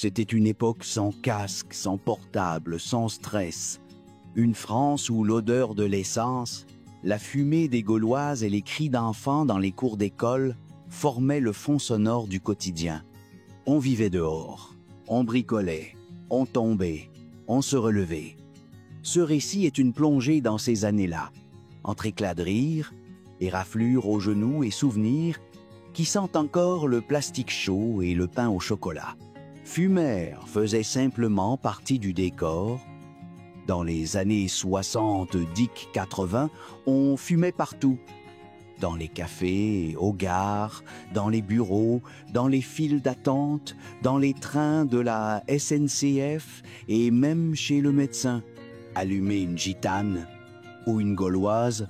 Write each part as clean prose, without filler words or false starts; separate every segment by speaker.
Speaker 1: C'était une époque sans casque, sans portable, sans stress. Une France où l'odeur de l'essence, la fumée des Gauloises et les cris d'enfants dans les cours d'école formaient le fond sonore du quotidien. On vivait dehors, on bricolait, on tombait, on se relevait. Ce récit est une plongée dans ces années-là, entre éclats de rire, éraflures aux genoux et souvenirs qui sentent encore le plastique chaud et le pain au chocolat. Fumère faisait simplement partie du décor. Dans les années 60, 80, on fumait partout. Dans les cafés, aux gares, dans les bureaux, dans les files d'attente, dans les trains de la SNCF et même chez le médecin. Allumer une gitane ou une gauloise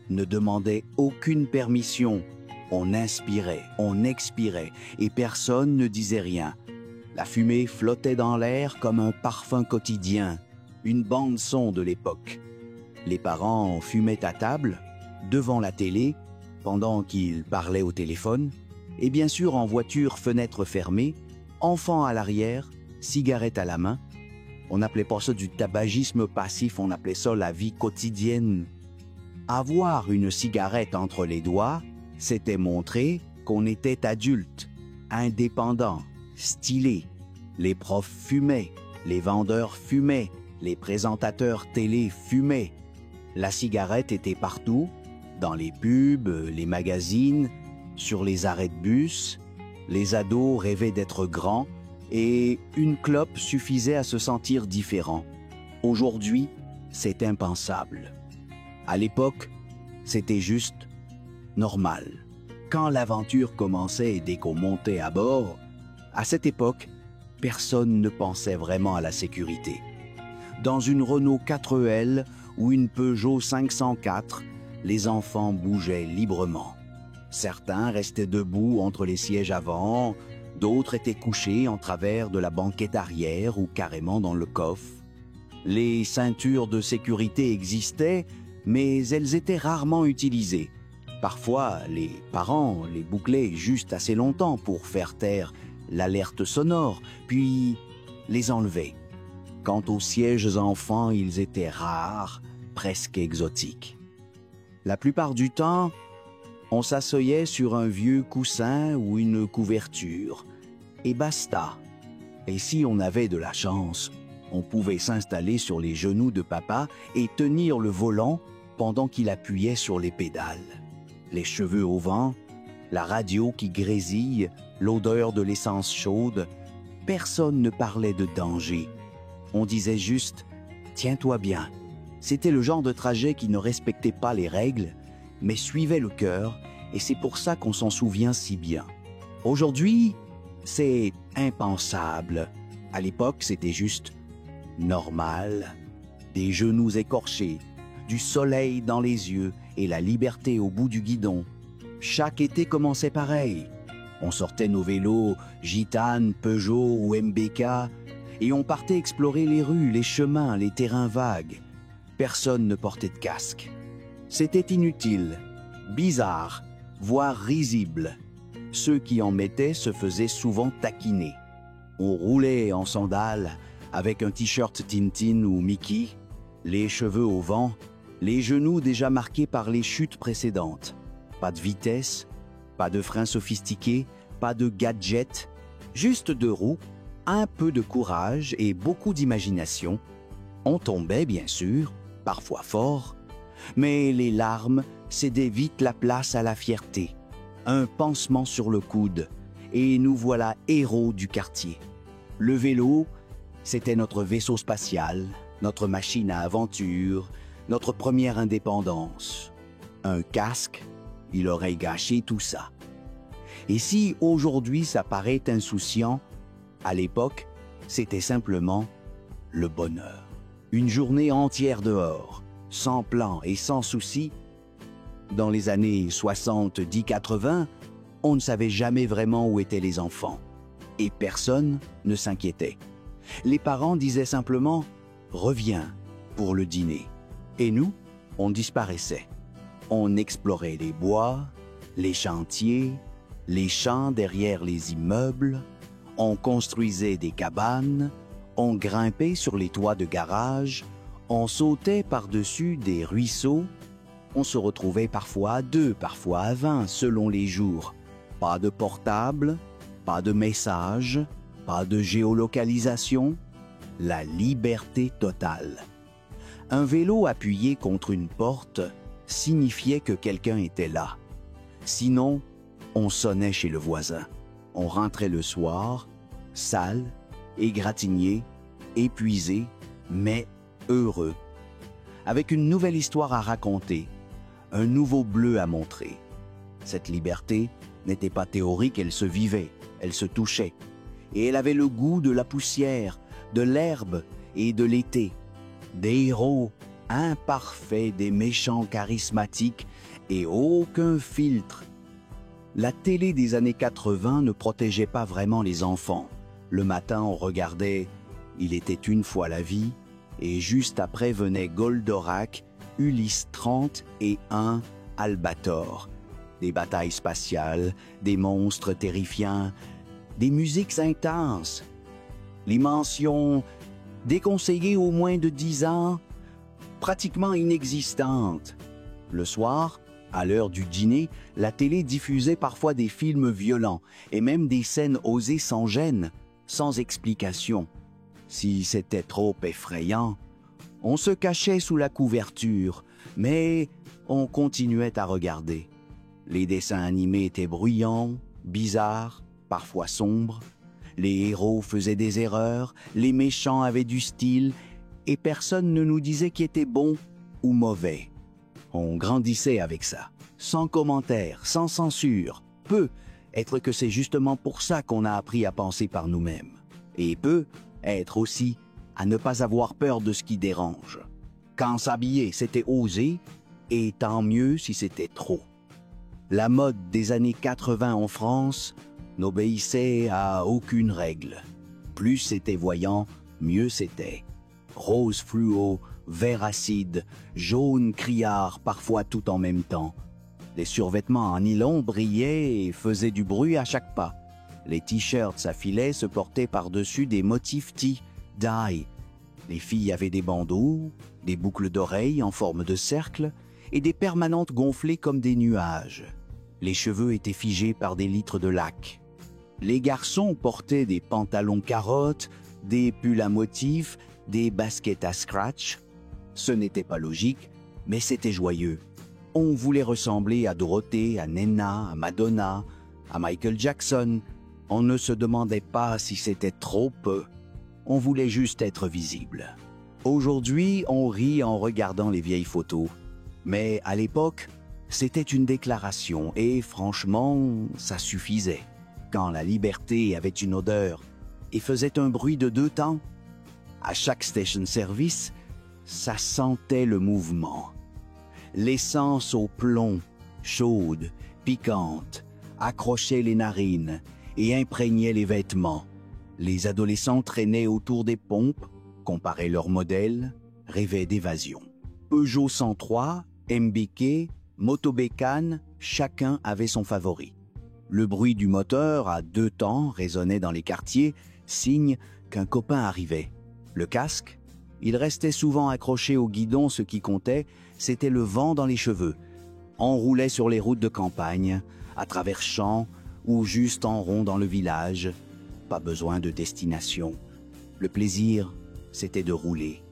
Speaker 1: ne demandait aucune permission. On inspirait, on expirait et personne ne disait rien. La fumée flottait dans l'air comme un parfum quotidien, une bande-son de l'époque. Les parents fumaient à table, devant la télé, pendant qu'ils parlaient au téléphone, et bien sûr en voiture, fenêtre fermée, enfants à l'arrière, cigarette à la main. On n'appelait pas ça du tabagisme passif, on appelait ça la vie quotidienne. Avoir une cigarette entre les doigts, c'était montrer qu'on était adulte, indépendant, stylé. Les profs fumaient, les vendeurs fumaient, les présentateurs télé fumaient. La cigarette était partout, dans les pubs, les magazines, sur les arrêts de bus. Les ados rêvaient d'être grands et une clope suffisait à se sentir différent. Aujourd'hui, c'est impensable. À l'époque, c'était juste normal. Quand l'aventure commençait et dès qu'on montait à bord, à cette époque, personne ne pensait vraiment à la sécurité. Dans une Renault 4L ou une Peugeot 504, les enfants bougeaient librement. Certains restaient debout entre les sièges avant, d'autres étaient couchés en travers de la banquette arrière ou carrément dans le coffre. Les ceintures de sécurité existaient, mais elles étaient rarement utilisées. Parfois, les parents les bouclaient juste assez longtemps pour faire taire l'alerte sonore, puis les enlevaient. Quant aux sièges enfants, ils étaient rares, presque exotiques. La plupart du temps, on s'asseyait sur un vieux coussin ou une couverture, et basta. Et si on avait de la chance, on pouvait s'installer sur les genoux de papa et tenir le volant pendant qu'il appuyait sur les pédales. Les cheveux au vent, la radio qui grésille, l'odeur de l'essence chaude, personne ne parlait de danger. On disait juste « tiens-toi bien ». C'était le genre de trajet qui ne respectait pas les règles, mais suivait le cœur, et c'est pour ça qu'on s'en souvient si bien. Aujourd'hui, c'est impensable. À l'époque, c'était juste normal. Des genoux écorchés, du soleil dans les yeux et la liberté au bout du guidon. Chaque été commençait pareil. On sortait nos vélos, Gitane, Peugeot ou MBK, et on partait explorer les rues, les chemins, les terrains vagues. Personne ne portait de casque. C'était inutile, bizarre, voire risible. Ceux qui en mettaient se faisaient souvent taquiner. On roulait en sandales, avec un t-shirt Tintin ou Mickey, les cheveux au vent, les genoux déjà marqués par les chutes précédentes. Pas de vitesse, pas de freins sophistiqués, pas de gadgets, juste deux roues, un peu de courage et beaucoup d'imagination. On tombait, bien sûr, parfois fort, mais les larmes cédaient vite la place à la fierté. Un pansement sur le coude, et nous voilà héros du quartier. Le vélo, c'était notre vaisseau spatial, notre machine à aventure, notre première indépendance. Un casque, il aurait gâché tout ça. Et si aujourd'hui ça paraît insouciant, à l'époque, c'était simplement le bonheur. Une journée entière dehors, sans plan et sans souci. Dans les années 70-80, on ne savait jamais vraiment où étaient les enfants. Et personne ne s'inquiétait. Les parents disaient simplement « reviens » pour le dîner. Et nous, on disparaissait. On explorait les bois, les chantiers, les champs derrière les immeubles. On construisait des cabanes, on grimpait sur les toits de garage, on sautait par-dessus des ruisseaux, on se retrouvait parfois à 2, parfois à 20, selon les jours. Pas de portable, pas de message, pas de géolocalisation, la liberté totale. Un vélo appuyé contre une porte signifiait que quelqu'un était là. Sinon, on sonnait chez le voisin. On rentrait le soir, sale, égratigné, épuisé, mais heureux, avec une nouvelle histoire à raconter, un nouveau bleu à montrer. Cette liberté n'était pas théorique, elle se vivait, elle se touchait, et elle avait le goût de la poussière, de l'herbe et de l'été, des héros imparfaits, des méchants charismatiques et aucun filtre. La télé des années 80 ne protégeait pas vraiment les enfants. Le matin, on regardait « Il était une fois la vie » et juste après venait Goldorak, Ulysse 30 et 1 Albator. Des batailles spatiales, des monstres terrifiants, des musiques intenses. Les mentions déconseillées aux moins de 10 ans, pratiquement inexistantes. Le soir, à l'heure du dîner, la télé diffusait parfois des films violents et même des scènes osées sans gêne, sans explication. Si c'était trop effrayant, on se cachait sous la couverture, mais on continuait à regarder. Les dessins animés étaient bruyants, bizarres, parfois sombres. Les héros faisaient des erreurs, les méchants avaient du style, et personne ne nous disait qui était bon ou mauvais. On grandissait avec ça, sans commentaire, sans censure. Être que c'est justement pour ça qu'on a appris à penser par nous-mêmes. Et être aussi à ne pas avoir peur de ce qui dérange. Quand s'habiller, c'était osé, et tant mieux si c'était trop. La mode des années 80 en France n'obéissait à aucune règle. Plus c'était voyant, mieux c'était. Rose fluo, vert acide, jaune criard, parfois tout en même temps. Les survêtements en nylon brillaient et faisaient du bruit à chaque pas. Les t-shirts à filets se portaient par-dessus des motifs tie-dye. Les filles avaient des bandeaux, des boucles d'oreilles en forme de cercle et des permanentes gonflées comme des nuages. Les cheveux étaient figés par des litres de laque. Les garçons portaient des pantalons carottes, des pulls à motifs, des baskets à scratch. Ce n'était pas logique, mais c'était joyeux. On voulait ressembler à Dorothée, à Nena, à Madonna, à Michael Jackson. On ne se demandait pas si c'était trop peu. On voulait juste être visible. Aujourd'hui, on rit en regardant les vieilles photos. Mais à l'époque, c'était une déclaration et franchement, ça suffisait. Quand la liberté avait une odeur et faisait un bruit de 2 temps, à chaque station service, ça sentait le mouvement. L'essence au plomb, chaude, piquante, accrochait les narines et imprégnait les vêtements. Les adolescents traînaient autour des pompes, comparaient leurs modèles, rêvaient d'évasion. Peugeot 103, MBK, Moto Bécane, chacun avait son favori. Le bruit du moteur à 2 temps résonnait dans les quartiers, signe qu'un copain arrivait. Le casque, il restait souvent accroché au guidon, ce qui comptait, c'était le vent dans les cheveux. On roulait sur les routes de campagne, à travers champs ou juste en rond dans le village. Pas besoin de destination. Le plaisir, c'était de rouler.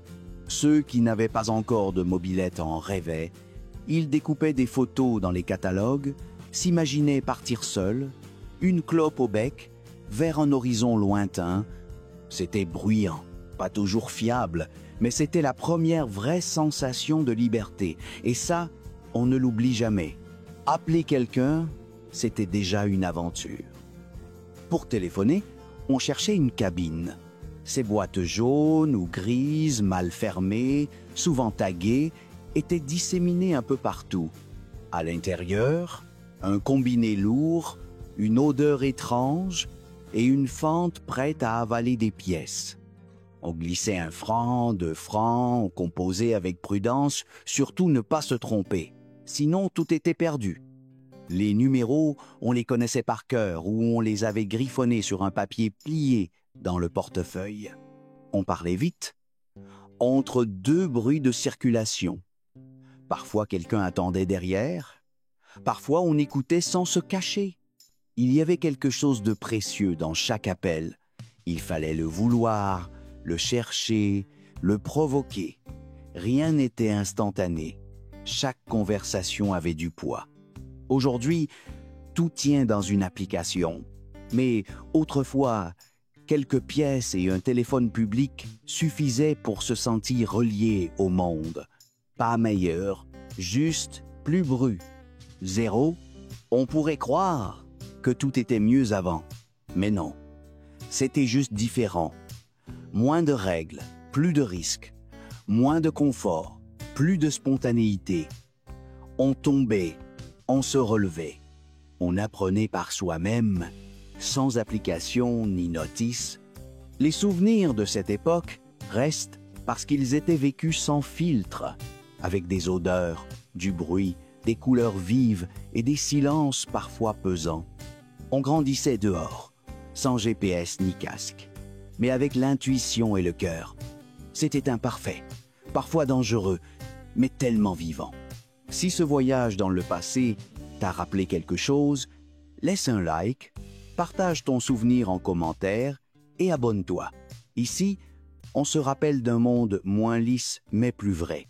Speaker 1: Ceux qui n'avaient pas encore de mobilette en rêvaient. Ils découpaient des photos dans les catalogues, s'imaginaient partir seuls, une clope au bec, vers un horizon lointain. C'était bruyant, pas toujours fiable, mais c'était la première vraie sensation de liberté. Et ça, on ne l'oublie jamais. Appeler quelqu'un, c'était déjà une aventure. Pour téléphoner, on cherchait une cabine. Ces boîtes jaunes ou grises, mal fermées, souvent taguées, étaient disséminées un peu partout. À l'intérieur, un combiné lourd, une odeur étrange et une fente prête à avaler des pièces. On glissait 1 franc, 2 francs, on composait avec prudence, surtout ne pas se tromper. Sinon, tout était perdu. Les numéros, on les connaissait par cœur ou on les avait griffonnés sur un papier plié dans le portefeuille. On parlait vite, entre deux bruits de circulation. Parfois quelqu'un attendait derrière, parfois on écoutait sans se cacher. Il y avait quelque chose de précieux dans chaque appel. Il fallait le vouloir, le chercher, le provoquer. Rien n'était instantané. Chaque conversation avait du poids. Aujourd'hui, tout tient dans une application. Mais autrefois, quelques pièces et un téléphone public suffisaient pour se sentir relié au monde. Pas meilleur, juste plus brut. Zéro, on pourrait croire que tout était mieux avant. Mais non, c'était juste différent. Moins de règles, plus de risques. Moins de confort, plus de spontanéité. On tombait, on se relevait. On apprenait par soi-même, sans application ni notice. Les souvenirs de cette époque restent parce qu'ils étaient vécus sans filtre, avec des odeurs, du bruit, des couleurs vives et des silences parfois pesants. On grandissait dehors, sans GPS ni casque, mais avec l'intuition et le cœur. C'était imparfait, parfois dangereux, mais tellement vivant. Si ce voyage dans le passé t'a rappelé quelque chose, laisse un like, partage ton souvenir en commentaire et abonne-toi. Ici, on se rappelle d'un monde moins lisse mais plus vrai.